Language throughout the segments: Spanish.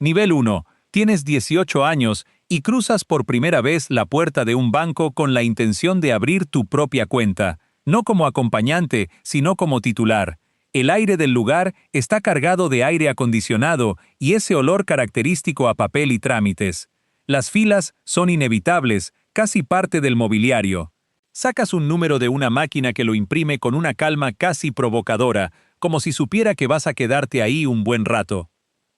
Nivel 1. Tienes 18 años y cruzas por primera vez la puerta de un banco con la intención de abrir tu propia cuenta, no como acompañante, sino como titular. El aire del lugar está cargado de aire acondicionado y ese olor característico a papel y trámites. Las filas son inevitables, casi parte del mobiliario. Sacas un número de una máquina que lo imprime con una calma casi provocadora, como si supiera que vas a quedarte ahí un buen rato.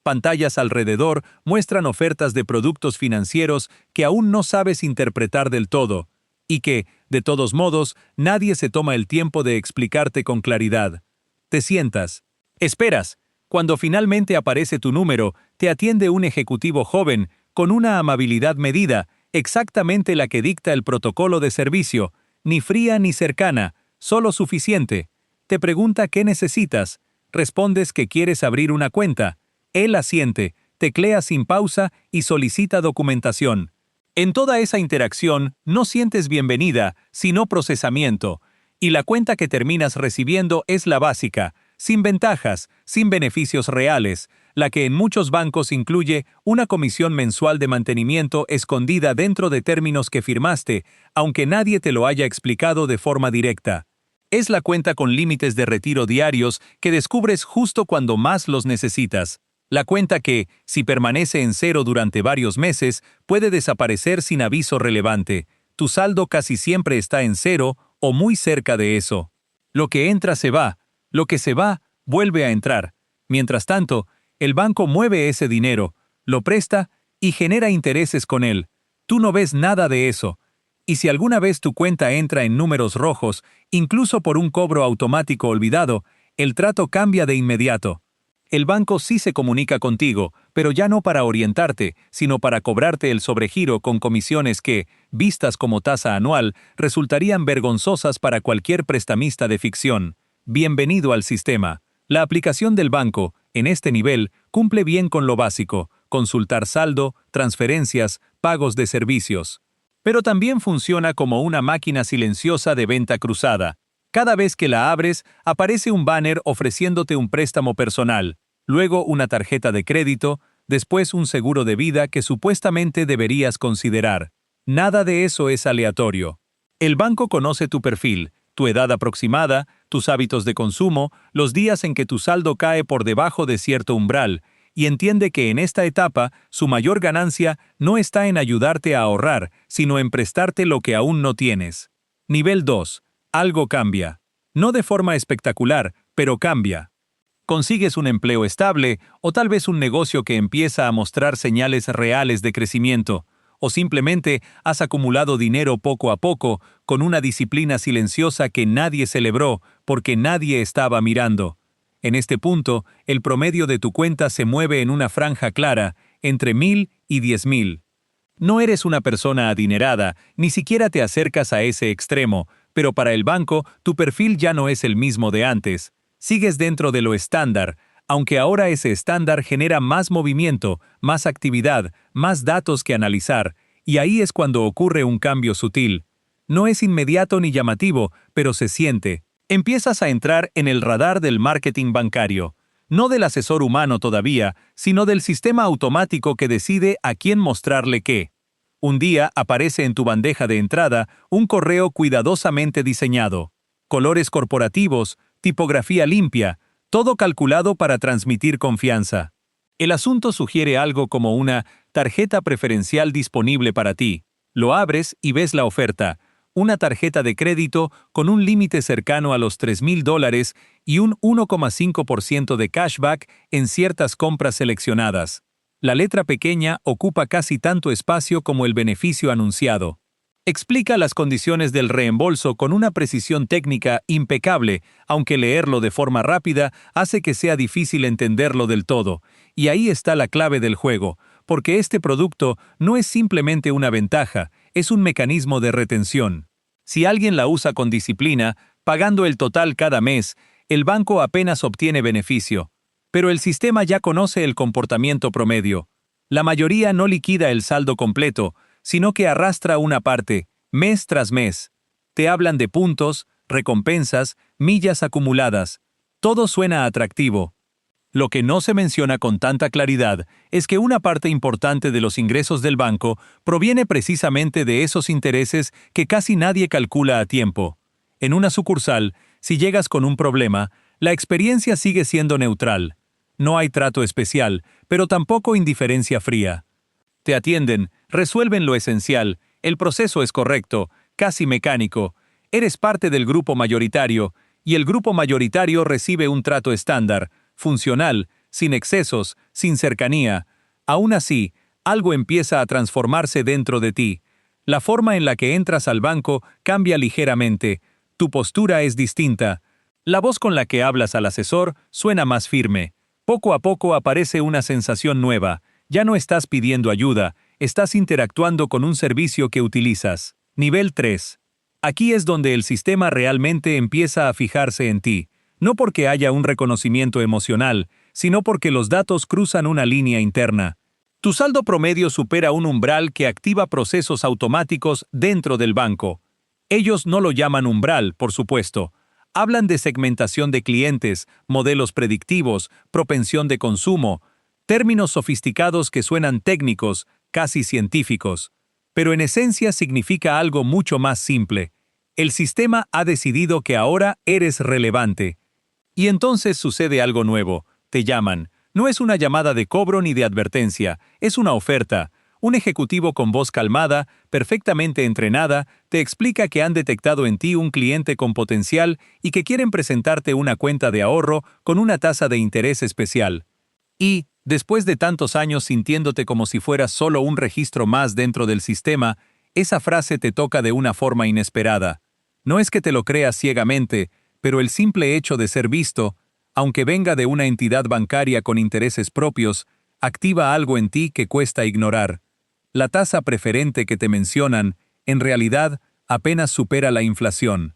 Pantallas alrededor muestran ofertas de productos financieros que aún no sabes interpretar del todo, y que, de todos modos, nadie se toma el tiempo de explicarte con claridad. Te sientas. Esperas. Cuando finalmente aparece tu número, te atiende un ejecutivo joven, con una amabilidad medida, exactamente la que dicta el protocolo de servicio, ni fría ni cercana, solo suficiente. Te pregunta qué necesitas. Respondes que quieres abrir una cuenta. Él asiente, teclea sin pausa y solicita documentación. En toda esa interacción no sientes bienvenida, sino procesamiento, y la cuenta que terminas recibiendo es la básica, sin ventajas, sin beneficios reales, la que en muchos bancos incluye una comisión mensual de mantenimiento escondida dentro de términos que firmaste, aunque nadie te lo haya explicado de forma directa. Es la cuenta con límites de retiro diarios que descubres justo cuando más los necesitas. La cuenta que, si permanece en cero durante varios meses, puede desaparecer sin aviso relevante. Tu saldo casi siempre está en cero o muy cerca de eso. Lo que entra se va, lo que se va vuelve a entrar. Mientras tanto, el banco mueve ese dinero, lo presta y genera intereses con él. Tú no ves nada de eso. Y si alguna vez tu cuenta entra en números rojos, incluso por un cobro automático olvidado, el trato cambia de inmediato. El banco sí se comunica contigo, pero ya no para orientarte, sino para cobrarte el sobregiro con comisiones que, vistas como tasa anual, resultarían vergonzosas para cualquier prestamista de ficción. Bienvenido al sistema. La aplicación del banco, en este nivel, cumple bien con lo básico: consultar saldo, transferencias, pagos de servicios. Pero también funciona como una máquina silenciosa de venta cruzada. Cada vez que la abres, aparece un banner ofreciéndote un préstamo personal, luego una tarjeta de crédito, después un seguro de vida que supuestamente deberías considerar. Nada de eso es aleatorio. El banco conoce tu perfil, tu edad aproximada, tus hábitos de consumo, los días en que tu saldo cae por debajo de cierto umbral, y entiende que en esta etapa su mayor ganancia no está en ayudarte a ahorrar, sino en prestarte lo que aún no tienes. Nivel 2. Algo cambia. No de forma espectacular, pero cambia. Consigues un empleo estable o tal vez un negocio que empieza a mostrar señales reales de crecimiento, o simplemente has acumulado dinero poco a poco con una disciplina silenciosa que nadie celebró porque nadie estaba mirando. En este punto, el promedio de tu cuenta se mueve en una franja clara, entre 1,000 y 10,000. No eres una persona adinerada, ni siquiera te acercas a ese extremo, pero para el banco tu perfil ya no es el mismo de antes. Sigues dentro de lo estándar, aunque ahora ese estándar genera más movimiento, más actividad, más datos que analizar, y ahí es cuando ocurre un cambio sutil. No es inmediato ni llamativo, pero se siente. Empiezas a entrar en el radar del marketing bancario. No del asesor humano todavía, sino del sistema automático que decide a quién mostrarle qué. Un día aparece en tu bandeja de entrada un correo cuidadosamente diseñado. Colores corporativos, tipografía limpia, todo calculado para transmitir confianza. El asunto sugiere algo como una tarjeta preferencial disponible para ti. Lo abres y ves la oferta: una tarjeta de crédito con un límite cercano a los $3,000 y un 1,5% de cashback en ciertas compras seleccionadas. La letra pequeña ocupa casi tanto espacio como el beneficio anunciado. Explica las condiciones del reembolso con una precisión técnica impecable, aunque leerlo de forma rápida hace que sea difícil entenderlo del todo. Y ahí está la clave del juego, porque este producto no es simplemente una ventaja, es un mecanismo de retención. Si alguien la usa con disciplina, pagando el total cada mes, el banco apenas obtiene beneficio. Pero el sistema ya conoce el comportamiento promedio. La mayoría no liquida el saldo completo, sino que arrastra una parte, mes tras mes. Te hablan de puntos, recompensas, millas acumuladas. Todo suena atractivo. Lo que no se menciona con tanta claridad es que una parte importante de los ingresos del banco proviene precisamente de esos intereses que casi nadie calcula a tiempo. En una sucursal, si llegas con un problema, la experiencia sigue siendo neutral. No hay trato especial, pero tampoco indiferencia fría. Te atienden, resuelven lo esencial, el proceso es correcto, casi mecánico, eres parte del grupo mayoritario, y el grupo mayoritario recibe un trato estándar, funcional, sin excesos, sin cercanía. Aún así, algo empieza a transformarse dentro de ti. La forma en la que entras al banco cambia ligeramente, tu postura es distinta. La voz con la que hablas al asesor suena más firme. Poco a poco aparece una sensación nueva. Ya no estás pidiendo ayuda, estás interactuando con un servicio que utilizas. Nivel 3. Aquí es donde el sistema realmente empieza a fijarse en ti. No porque haya un reconocimiento emocional, sino porque los datos cruzan una línea interna. Tu saldo promedio supera un umbral que activa procesos automáticos dentro del banco. Ellos no lo llaman umbral, por supuesto. Hablan de segmentación de clientes, modelos predictivos, propensión de consumo, términos sofisticados que suenan técnicos, casi científicos. Pero en esencia significa algo mucho más simple. El sistema ha decidido que ahora eres relevante. Y entonces sucede algo nuevo. Te llaman. No es una llamada de cobro ni de advertencia, es una oferta. Un ejecutivo con voz calmada, perfectamente entrenada, te explica que han detectado en ti un cliente con potencial y que quieren presentarte una cuenta de ahorro con una tasa de interés especial. Y, después de tantos años sintiéndote como si fueras solo un registro más dentro del sistema, esa frase te toca de una forma inesperada. No es que te lo creas ciegamente, pero el simple hecho de ser visto, aunque venga de una entidad bancaria con intereses propios, activa algo en ti que cuesta ignorar. La tasa preferente que te mencionan, en realidad, apenas supera la inflación.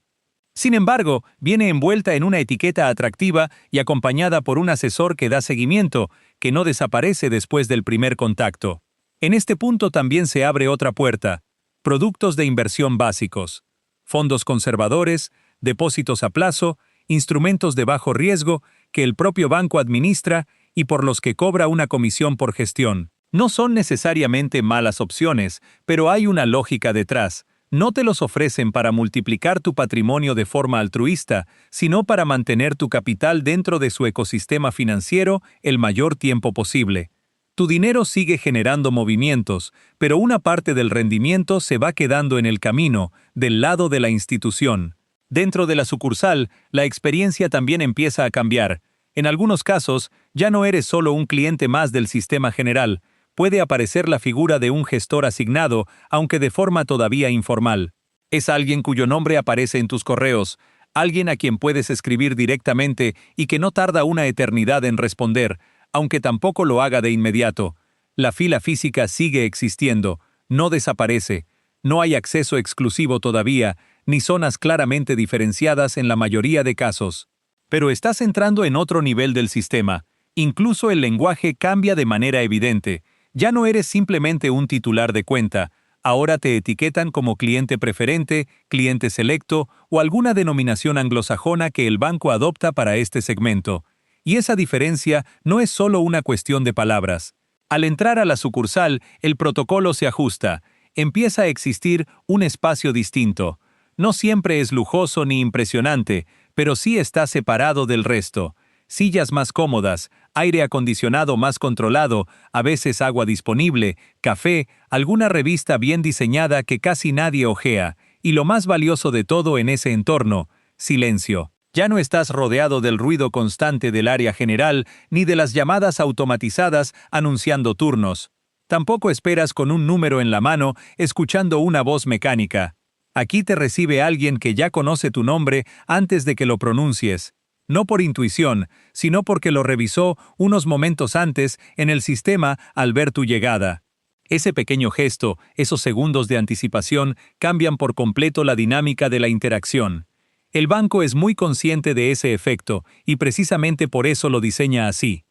Sin embargo, viene envuelta en una etiqueta atractiva y acompañada por un asesor que da seguimiento, que no desaparece después del primer contacto. En este punto también se abre otra puerta: productos de inversión básicos, fondos conservadores, depósitos a plazo, instrumentos de bajo riesgo que el propio banco administra y por los que cobra una comisión por gestión. No son necesariamente malas opciones, pero hay una lógica detrás. No te los ofrecen para multiplicar tu patrimonio de forma altruista, sino para mantener tu capital dentro de su ecosistema financiero el mayor tiempo posible. Tu dinero sigue generando movimientos, pero una parte del rendimiento se va quedando en el camino, del lado de la institución. Dentro de la sucursal, la experiencia también empieza a cambiar. En algunos casos, ya no eres solo un cliente más del sistema general. Puede aparecer la figura de un gestor asignado, aunque de forma todavía informal. Es alguien cuyo nombre aparece en tus correos, alguien a quien puedes escribir directamente y que no tarda una eternidad en responder, aunque tampoco lo haga de inmediato. La fila física sigue existiendo, no desaparece. No hay acceso exclusivo todavía, ni zonas claramente diferenciadas en la mayoría de casos. Pero estás entrando en otro nivel del sistema. Incluso el lenguaje cambia de manera evidente. Ya no eres simplemente un titular de cuenta. Ahora te etiquetan como cliente preferente, cliente selecto o alguna denominación anglosajona que el banco adopta para este segmento. Y esa diferencia no es solo una cuestión de palabras. Al entrar a la sucursal, el protocolo se ajusta. Empieza a existir un espacio distinto. No siempre es lujoso ni impresionante, pero sí está separado del resto. Sillas más cómodas, aire acondicionado más controlado, a veces agua disponible, café, alguna revista bien diseñada que casi nadie hojea, y lo más valioso de todo en ese entorno: silencio. Ya no estás rodeado del ruido constante del área general ni de las llamadas automatizadas anunciando turnos. Tampoco esperas con un número en la mano escuchando una voz mecánica. Aquí te recibe alguien que ya conoce tu nombre antes de que lo pronuncies. No por intuición, sino porque lo revisó unos momentos antes en el sistema al ver tu llegada. Ese pequeño gesto, esos segundos de anticipación, cambian por completo la dinámica de la interacción. El banco es muy consciente de ese efecto y precisamente por eso lo diseña así.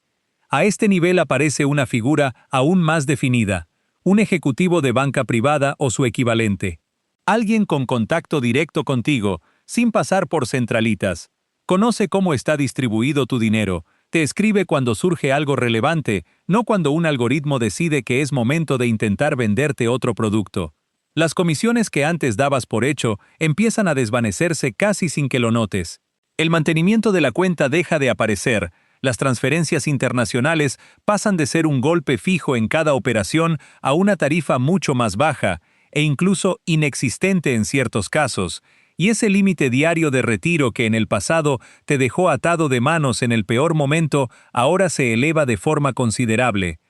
A este nivel aparece una figura aún más definida: un ejecutivo de banca privada o su equivalente. Alguien con contacto directo contigo, sin pasar por centralitas. Conoce cómo está distribuido tu dinero, Te escribe cuando surge algo relevante, no cuando un algoritmo decide que es momento de intentar venderte otro producto. Las comisiones que antes dabas por hecho empiezan a desvanecerse casi sin que lo notes. El mantenimiento de la cuenta deja de aparecer. Las transferencias internacionales pasan de ser un golpe fijo en cada operación a una tarifa mucho más baja, e incluso inexistente en ciertos casos, y ese límite diario de retiro que en el pasado te dejó atado de manos en el peor momento, ahora se eleva de forma considerable.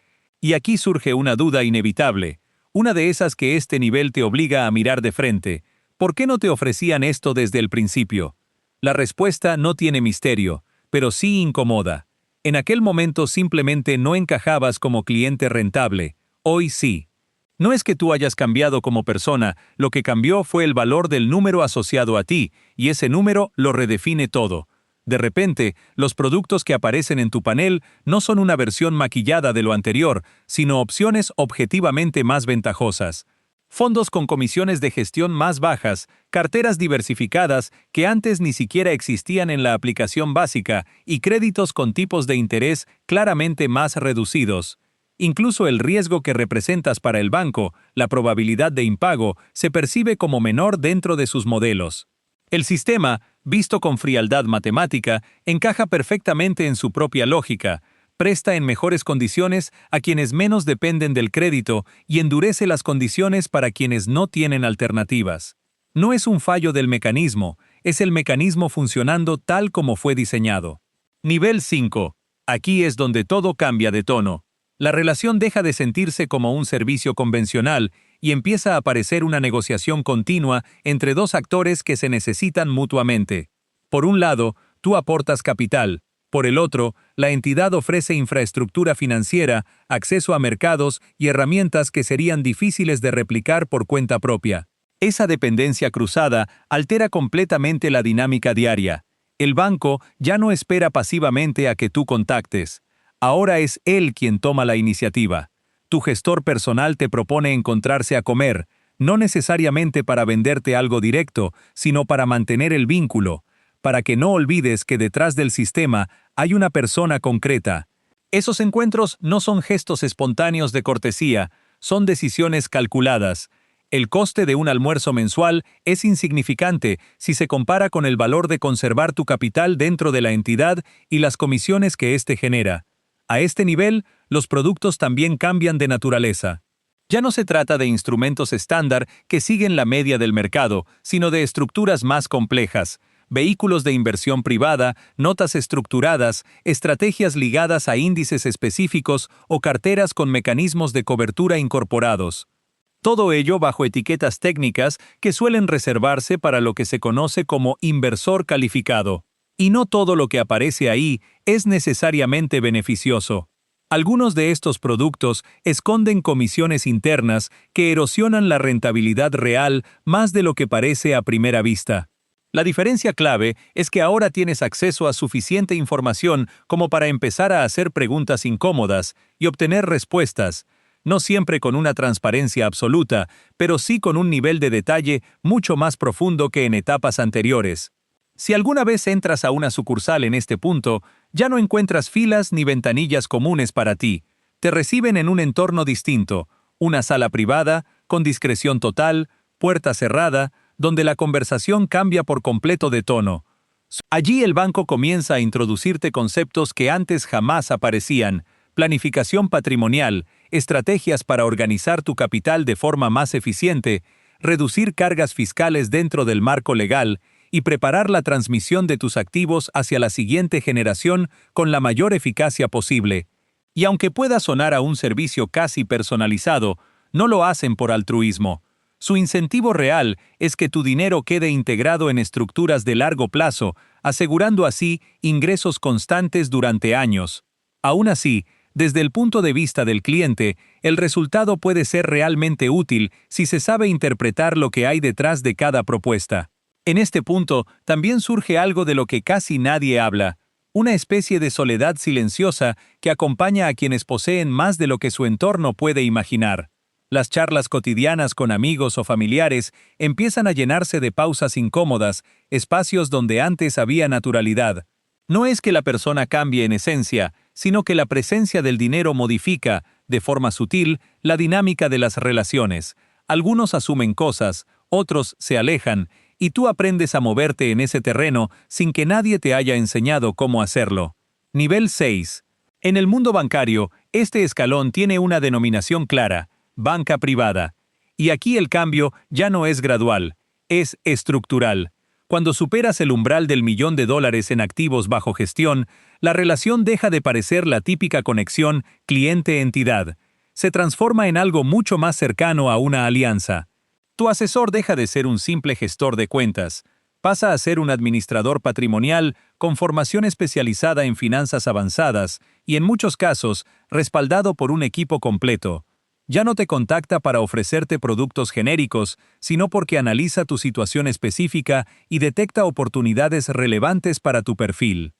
Y aquí surge una duda inevitable, una de esas que este nivel te obliga a mirar de frente. ¿Por qué no te ofrecían esto desde el principio? La respuesta no tiene misterio, pero sí incomoda. En aquel momento simplemente no encajabas como cliente rentable, hoy sí. No es que tú hayas cambiado como persona, lo que cambió fue el valor del número asociado a ti, y ese número lo redefine todo. De repente, los productos que aparecen en tu panel no son una versión maquillada de lo anterior, sino opciones objetivamente más ventajosas. Fondos con comisiones de gestión más bajas, carteras diversificadas que antes ni siquiera existían en la aplicación básica y créditos con tipos de interés claramente más reducidos. Incluso el riesgo que representas para el banco, la probabilidad de impago, se percibe como menor dentro de sus modelos. El sistema, visto con frialdad matemática, encaja perfectamente en su propia lógica, presta en mejores condiciones a quienes menos dependen del crédito y endurece las condiciones para quienes no tienen alternativas. No es un fallo del mecanismo, es el mecanismo funcionando tal como fue diseñado. Nivel 5. Aquí es donde todo cambia de tono. La relación deja de sentirse como un servicio convencional y empieza a aparecer una negociación continua entre dos actores que se necesitan mutuamente. Por un lado, tú aportas capital. Por el otro, la entidad ofrece infraestructura financiera, acceso a mercados y herramientas que serían difíciles de replicar por cuenta propia. Esa dependencia cruzada altera completamente la dinámica diaria. El banco ya no espera pasivamente a que tú contactes. Ahora es él quien toma la iniciativa. Tu gestor personal te propone encontrarse a comer, no necesariamente para venderte algo directo, sino para mantener el vínculo, para que no olvides que detrás del sistema hay una persona concreta. Esos encuentros no son gestos espontáneos de cortesía, son decisiones calculadas. El coste de un almuerzo mensual es insignificante si se compara con el valor de conservar tu capital dentro de la entidad y las comisiones que éste genera. A este nivel, los productos también cambian de naturaleza. Ya no se trata de instrumentos estándar que siguen la media del mercado, sino de estructuras más complejas, vehículos de inversión privada, notas estructuradas, estrategias ligadas a índices específicos o carteras con mecanismos de cobertura incorporados. Todo ello bajo etiquetas técnicas que suelen reservarse para lo que se conoce como inversor calificado. Y no todo lo que aparece ahí es necesariamente beneficioso. Algunos de estos productos esconden comisiones internas que erosionan la rentabilidad real más de lo que parece a primera vista. La diferencia clave es que ahora tienes acceso a suficiente información como para empezar a hacer preguntas incómodas y obtener respuestas, no siempre con una transparencia absoluta, pero sí con un nivel de detalle mucho más profundo que en etapas anteriores. Si alguna vez entras a una sucursal en este punto, ya no encuentras filas ni ventanillas comunes para ti. Te reciben en un entorno distinto, una sala privada, con discreción total, puerta cerrada, donde la conversación cambia por completo de tono. Allí el banco comienza a introducirte conceptos que antes jamás aparecían: planificación patrimonial, estrategias para organizar tu capital de forma más eficiente, reducir cargas fiscales dentro del marco legal, y preparar la transmisión de tus activos hacia la siguiente generación con la mayor eficacia posible. Y aunque pueda sonar a un servicio casi personalizado, no lo hacen por altruismo. Su incentivo real es que tu dinero quede integrado en estructuras de largo plazo, asegurando así ingresos constantes durante años. Aún así, desde el punto de vista del cliente, el resultado puede ser realmente útil si se sabe interpretar lo que hay detrás de cada propuesta. En este punto, también surge algo de lo que casi nadie habla, una especie de soledad silenciosa que acompaña a quienes poseen más de lo que su entorno puede imaginar. Las charlas cotidianas con amigos o familiares empiezan a llenarse de pausas incómodas, espacios donde antes había naturalidad. No es que la persona cambie en esencia, sino que la presencia del dinero modifica, de forma sutil, la dinámica de las relaciones. Algunos asumen cosas, otros se alejan, y tú aprendes a moverte en ese terreno sin que nadie te haya enseñado cómo hacerlo. Nivel 6. En el mundo bancario, este escalón tiene una denominación clara: banca privada. Y aquí el cambio ya no es gradual, es estructural. Cuando superas el umbral del $1.000.000 en activos bajo gestión, la relación deja de parecer la típica conexión cliente-entidad. Se transforma en algo mucho más cercano a una alianza. Tu asesor deja de ser un simple gestor de cuentas, pasa a ser un administrador patrimonial con formación especializada en finanzas avanzadas y, en muchos casos, respaldado por un equipo completo. Ya no te contacta para ofrecerte productos genéricos, sino porque analiza tu situación específica y detecta oportunidades relevantes para tu perfil.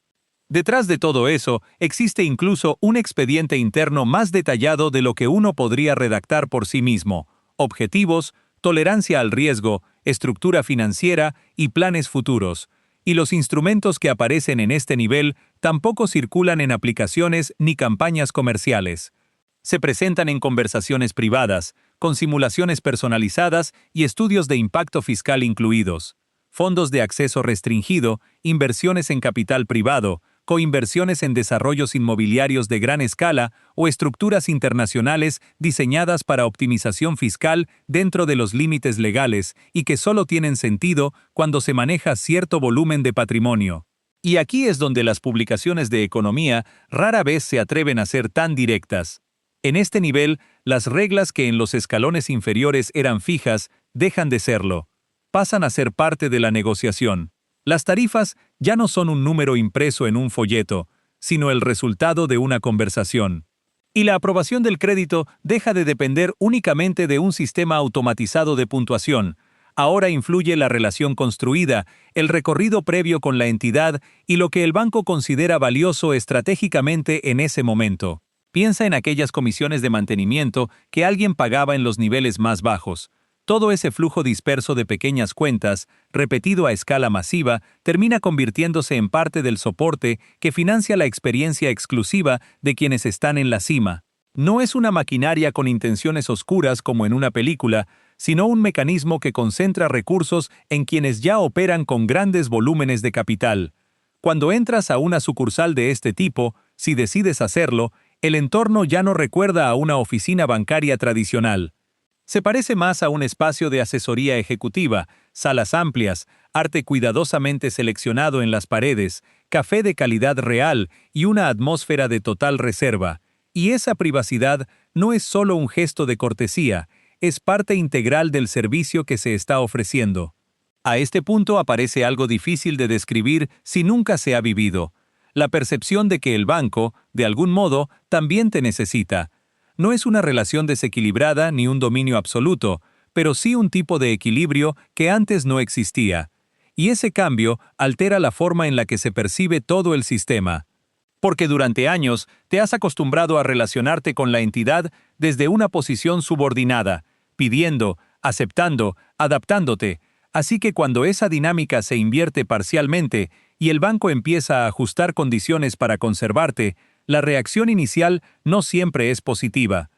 Detrás de todo eso, existe incluso un expediente interno más detallado de lo que uno podría redactar por sí mismo: objetivos, tolerancia al riesgo, estructura financiera y planes futuros. Y los instrumentos que aparecen en este nivel tampoco circulan en aplicaciones ni campañas comerciales. Se presentan en conversaciones privadas, con simulaciones personalizadas y estudios de impacto fiscal incluidos. Fondos de acceso restringido, inversiones en capital privado, coinversiones en desarrollos inmobiliarios de gran escala o estructuras internacionales diseñadas para optimización fiscal dentro de los límites legales y que solo tienen sentido cuando se maneja cierto volumen de patrimonio. Y aquí es donde las publicaciones de economía rara vez se atreven a ser tan directas. En este nivel, las reglas que en los escalones inferiores eran fijas dejan de serlo. Pasan a ser parte de la negociación. Las tarifas ya no son un número impreso en un folleto, sino el resultado de una conversación. Y la aprobación del crédito deja de depender únicamente de un sistema automatizado de puntuación. Ahora influye la relación construida, el recorrido previo con la entidad y lo que el banco considera valioso estratégicamente en ese momento. Piensa en aquellas comisiones de mantenimiento que alguien pagaba en los niveles más bajos. Todo ese flujo disperso de pequeñas cuentas, repetido a escala masiva, termina convirtiéndose en parte del soporte que financia la experiencia exclusiva de quienes están en la cima. No es una maquinaria con intenciones oscuras como en una película, sino un mecanismo que concentra recursos en quienes ya operan con grandes volúmenes de capital. Cuando entras a una sucursal de este tipo, si decides hacerlo, el entorno ya no recuerda a una oficina bancaria tradicional. Se parece más a un espacio de asesoría ejecutiva, salas amplias, arte cuidadosamente seleccionado en las paredes, café de calidad real y una atmósfera de total reserva. Y esa privacidad no es solo un gesto de cortesía, es parte integral del servicio que se está ofreciendo. A este punto aparece algo difícil de describir si nunca se ha vivido: la percepción de que el banco, de algún modo, también te necesita. No es una relación desequilibrada ni un dominio absoluto, pero sí un tipo de equilibrio que antes no existía. Y ese cambio altera la forma en la que se percibe todo el sistema. Porque durante años te has acostumbrado a relacionarte con la entidad desde una posición subordinada, pidiendo, aceptando, adaptándote. Así que cuando esa dinámica se invierte parcialmente y el banco empieza a ajustar condiciones para conservarte, la reacción inicial no siempre es positiva.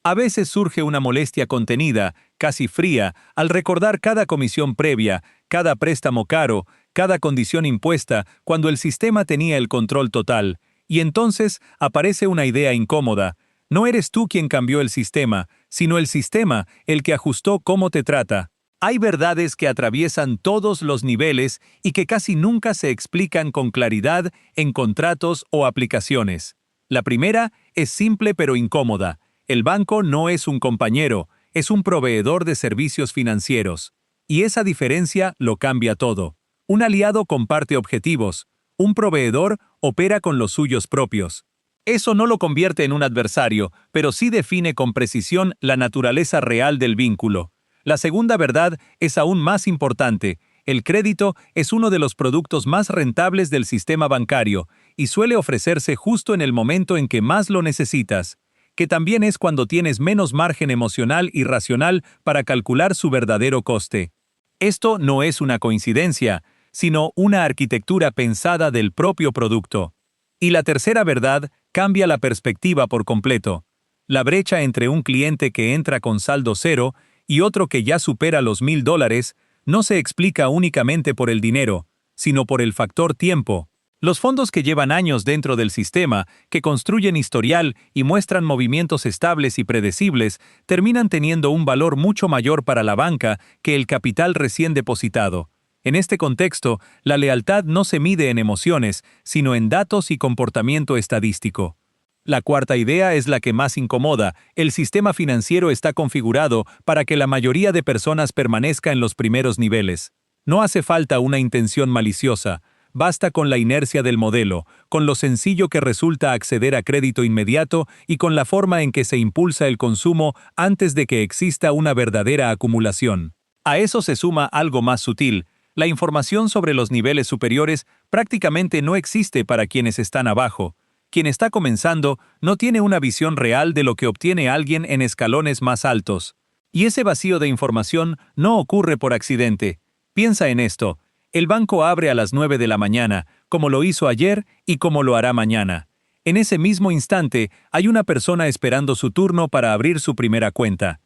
A veces surge una molestia contenida, casi fría, al recordar cada comisión previa, cada préstamo caro, cada condición impuesta cuando el sistema tenía el control total. Y entonces aparece una idea incómoda: no eres tú quien cambió el sistema, sino el sistema el que ajustó cómo te trata. Hay verdades que atraviesan todos los niveles y que casi nunca se explican con claridad en contratos o aplicaciones. La primera es simple pero incómoda: el banco no es un compañero, es un proveedor de servicios financieros. Y esa diferencia lo cambia todo. Un aliado comparte objetivos, un proveedor opera con los suyos propios. Eso no lo convierte en un adversario, pero sí define con precisión la naturaleza real del vínculo. La segunda verdad es aún más importante: el crédito es uno de los productos más rentables del sistema bancario y suele ofrecerse justo en el momento en que más lo necesitas, que también es cuando tienes menos margen emocional y racional para calcular su verdadero coste. Esto no es una coincidencia, sino una arquitectura pensada del propio producto. Y la tercera verdad cambia la perspectiva por completo. La brecha entre un cliente que entra con saldo cero y otro que ya supera los $1,000 no se explica únicamente por el dinero, sino por el factor tiempo. Los fondos que llevan años dentro del sistema, que construyen historial y muestran movimientos estables y predecibles, terminan teniendo un valor mucho mayor para la banca que el capital recién depositado. En este contexto, la lealtad no se mide en emociones, sino en datos y comportamiento estadístico. La cuarta idea es la que más incomoda. El sistema financiero está configurado para que la mayoría de personas permanezca en los primeros niveles. No hace falta una intención maliciosa. Basta con la inercia del modelo, con lo sencillo que resulta acceder a crédito inmediato y con la forma en que se impulsa el consumo antes de que exista una verdadera acumulación. A eso se suma algo más sutil. La información sobre los niveles superiores prácticamente no existe para quienes están abajo. Quien está comenzando no tiene una visión real de lo que obtiene alguien en escalones más altos. Y ese vacío de información no ocurre por accidente. Piensa en esto. El banco abre a las 9 de la mañana, como lo hizo ayer y como lo hará mañana. En ese mismo instante, hay una persona esperando su turno para abrir su primera cuenta.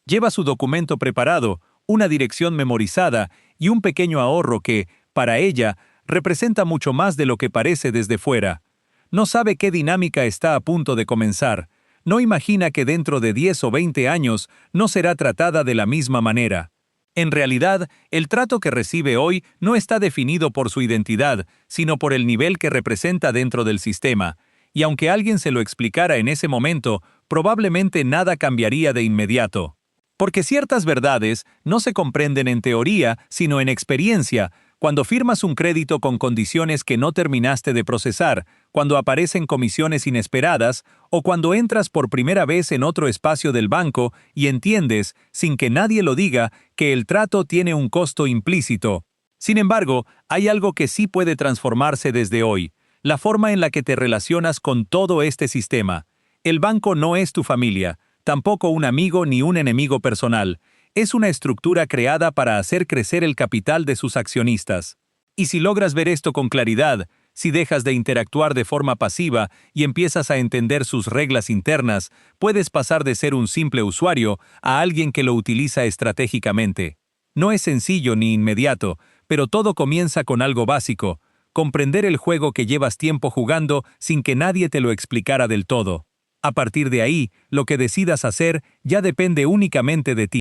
Lleva su documento preparado, una dirección memorizada y un pequeño ahorro que, para ella, representa mucho más de lo que parece desde fuera. No sabe qué dinámica está a punto de comenzar. No imagina que dentro de 10 o 20 años no será tratada de la misma manera. En realidad, el trato que recibe hoy no está definido por su identidad, sino por el nivel que representa dentro del sistema. Y aunque alguien se lo explicara en ese momento, probablemente nada cambiaría de inmediato. Porque ciertas verdades no se comprenden en teoría, sino en experiencia, cuando firmas un crédito con condiciones que no terminaste de procesar, cuando aparecen comisiones inesperadas, o cuando entras por primera vez en otro espacio del banco y entiendes, sin que nadie lo diga, que el trato tiene un costo implícito. Sin embargo, hay algo que sí puede transformarse desde hoy: la forma en la que te relacionas con todo este sistema. El banco no es tu familia, tampoco un amigo ni un enemigo personal. Es una estructura creada para hacer crecer el capital de sus accionistas. Y si logras ver esto con claridad, si dejas de interactuar de forma pasiva y empiezas a entender sus reglas internas, puedes pasar de ser un simple usuario a alguien que lo utiliza estratégicamente. No es sencillo ni inmediato, pero todo comienza con algo básico: comprender el juego que llevas tiempo jugando sin que nadie te lo explicara del todo. A partir de ahí, lo que decidas hacer ya depende únicamente de ti.